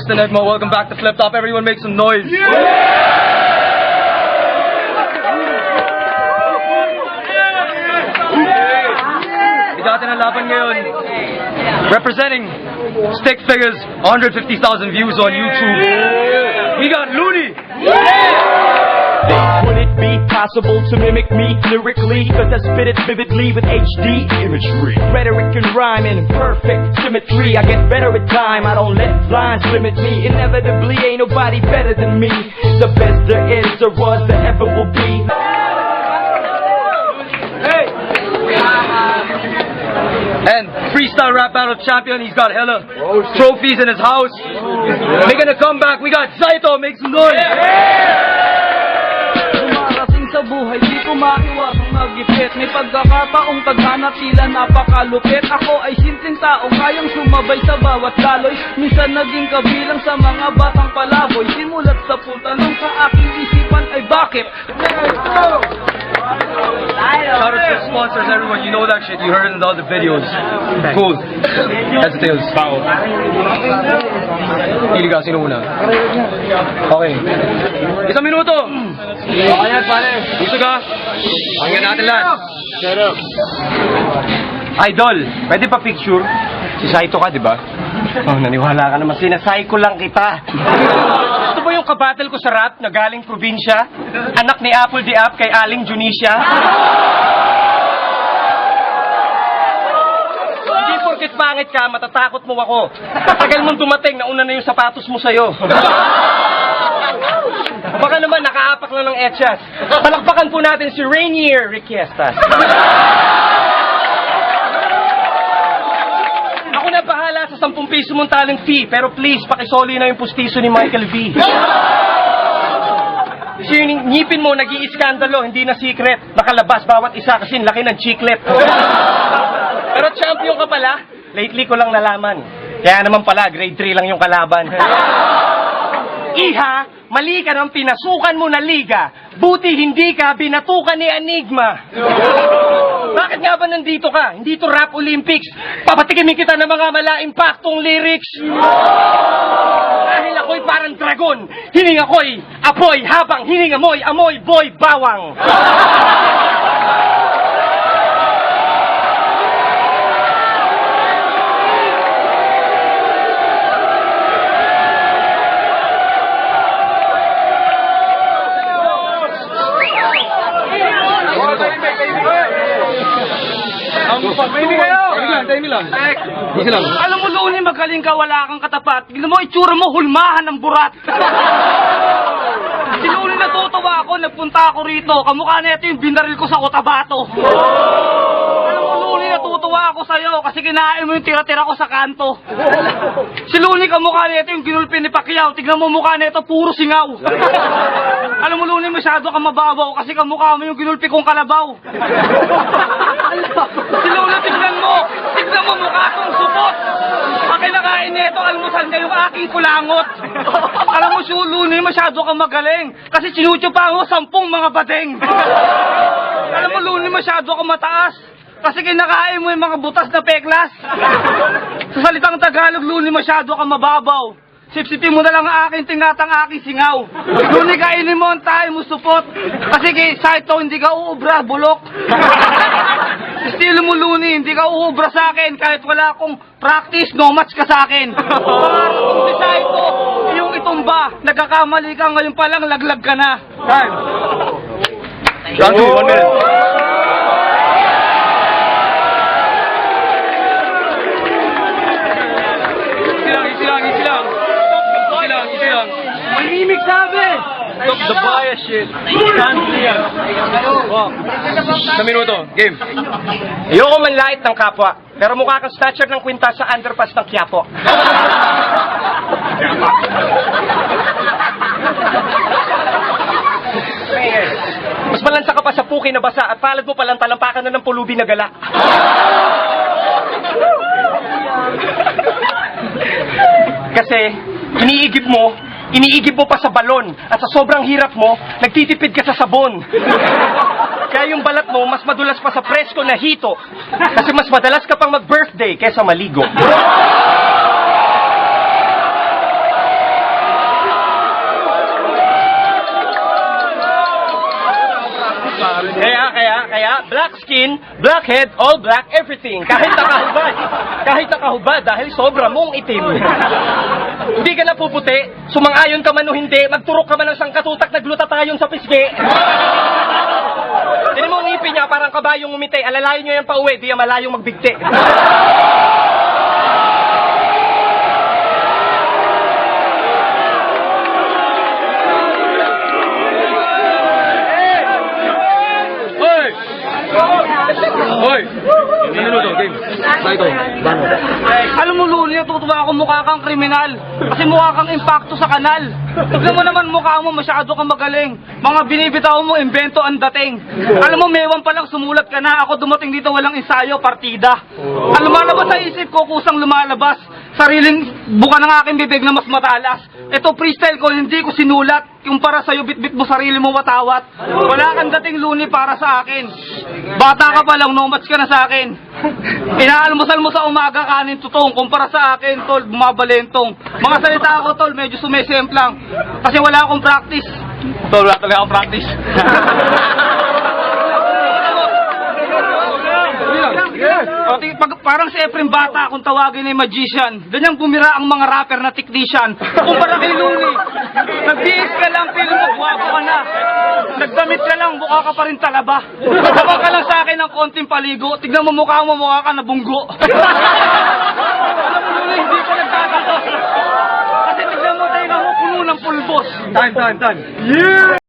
Justin Edmo. Welcome back to Flip Top. Everyone make some noise. Natin ang laban ngayon. Representing Stick Figures, 150,000 views on YouTube. We got Looney. Would it be possible to mimic me lyrically? Cause I spit it vividly with HD imagery, rhetoric and rhyme in perfect symmetry. I get better with time, I don't let lines limit me. Inevitably ain't nobody better than me. The best there is, there was, there ever will be. And freestyle rap battle champion, he's got hella trophies in his house. Making a comeback, we got Zaito, make some noise. Dumarating sa buhay, di ko maiwasang magipit. May pagkakataong tadhana tila napakalupit. Ako ay simpleng tao, kayang sumabay sa bawat daloy. Minsan naging kabilang sa mga batang palaboy. Simulat sa putanong sa aking isipan ay bakit? Shout out to the sponsors, everyone. You know that shit. You heard it in the other videos. Cool. Heads and tails. Bao. Pili ka. Sino muna? Okay. Isang minuto. Okay yan, pare. Gusto ka? Pakinggan natin lahat. Shut up. Idol, pwede pa picture? Si Saito ka, di ba? Oh, naniwala ka naman. Sinasayko lang kita. Ito ba yung kabattle ko sa rap na galing probinsya? Anak ni Apple di Ap kay Aling Junisha? Hindi porket pangit ka, matatakot mo ako. Tagal mong dumating, nauna na yung sapatos mo sa'yo. Baka naman nakaapak lang ng etchas. Palakpakan po natin si Rainier Riquestas. Ako na bahala sa 10 piso mong talent fee, pero please, pakisoli na yung pustiso ni Michael V. Kasi yung ngipin mo, nag-iiskandalo, hindi na secret. Nakalabas bawat isa kasi laki ng chiclet. Pero champion ka pala, lately ko lang nalaman. Kaya naman pala, grade 3 lang yung kalaban. Iha, mali ka ng pinasukan mo na liga. Buti hindi ka binatukan ni Enigma. Bakit nga ba nandito ka? Hindi to Rap Olympics. Papatikimin kita ng mga mala-impactong lyrics. Dahil ako'y parang dragon. Hininga ko'y apoy habang hininga mo'y amoy boy bawang. Easy lang. Alam mo, Looney, magaling ka, wala kang katapat. Tignan mo, itsura mo, hulmahan ng burat. Si Looney, natutuwa ako, nagpunta ako rito. Kamukha na ito yung binaril ko sa Cotabato. Alam mo, Looney, natutuwa ako sa'yo kasi kinain mo yung tira-tira ko sa kanto. Si Looney, kamukha na ito yung ginulpi ni Pacquiao. Tignan mo, mukha na ito, puro singaw. Alam mo, Looney, masyado ka mababaw kasi kamukha mo yung ginulpi kong kalabaw. Si Looney, tignan mo mukha kong supot. Ang kinakain nito, almusal niya yung aking kulangot. Alam mo, Looney, masyado kang magaling kasi sinuchupa mo 10 mga badeng. Alam mo, Looney, masyado kang mataas kasi kinakain mo yung mga butas na peklas. Sa salitang Tagalog, Looney, masyado kang mababaw. Sipsipin mo na lang ang aking tingatang aking singaw. Looney, kainin mo ang tayo mo supot. Kasi kay Saito, hindi ka uubra, bulok. Estilo mo, Looney, hindi ka uubra sa akin. Kahit wala akong practice, no match ka sa akin. Kung si Saito, yung itumba, nagkakamali ka ngayon pa lang, laglag ka na. Time. Round 2, 1 minute. Manimik sabi! Stop the bias shit. Stand clear. Sa minuto. Game. Ayoko manlait ng kapwa, pero mukha kang stature ng kwinta sa underpass ng Quiapo. Mas malansa ka pa sa puki na basa at palad mo palang talampakan na ng pulubi na gala. Kasi, iniigib mo pa sa balon at sa sobrang hirap mo, nagtitipid ka sa sabon. Kaya yung balat mo, mas madulas pa sa presko na hito. Kasi mas madalas ka pang mag-birthday kaysa maligo. Kaya black skin, black head, all black everything. Kahit nakahubad dahil sobra mong itim. Hindi ka na puputi, sumang-ayon ka man o hindi, magturok ka man ng sangkatutak na glutatayon sa pisngi. Tinan mo ang ngipin niya, parang kabayong umiti. Alalayan niyo yan pa uwi, di yan malayong magbigti. Hoy! Ano to, game? Ito, bano? Alam mo, Luli, natutuwa ako mukha kang kriminal. Kasi mukha kang impacto sa kanal. Tignan mo naman mukha mo, masyado kang magaling. Mga binibitaw mo, invento ang dating. Alam mo, mewan pa lang sumulat ka na. Ako dumating dito, walang ensayo, partida. Ang lumalabas sa isip ko, kusang lumalabas. Sariling buka ng aking bibig na mas matalas. Ito freestyle ko, hindi ko sinulat. Yung para sa'yo, bit-bit mo sarili mo watawat. Wala kang dating, Luni, para sa akin. Bata ka pa lang, no match ka na sa akin. Inaalmusal mo sa umaga, kanin tutong. Kumpara sa akin, tol, bumabalentong. Mga salita ko, tol, medyo sumesemplang. Kasi wala akong practice. Tol, wala talaga akong practice. Parang si Efrem Bata kung tawagin ay magician. Ganyang bumira ang mga rapper na technician. Kumpara kay Luni, nag-BS ka lang, feel mo, guwapo ka na. Nagdamit ka lang, mukha ka pa rin talaba. Gawa ka lang sa akin ng konting paligo. Tignan mo, mukha ka na bunggo. Alam mo, Luni, hindi ka nagkakato. Kasi tignan mo, tayo mo, puno ng pulbos. Time. Yeah!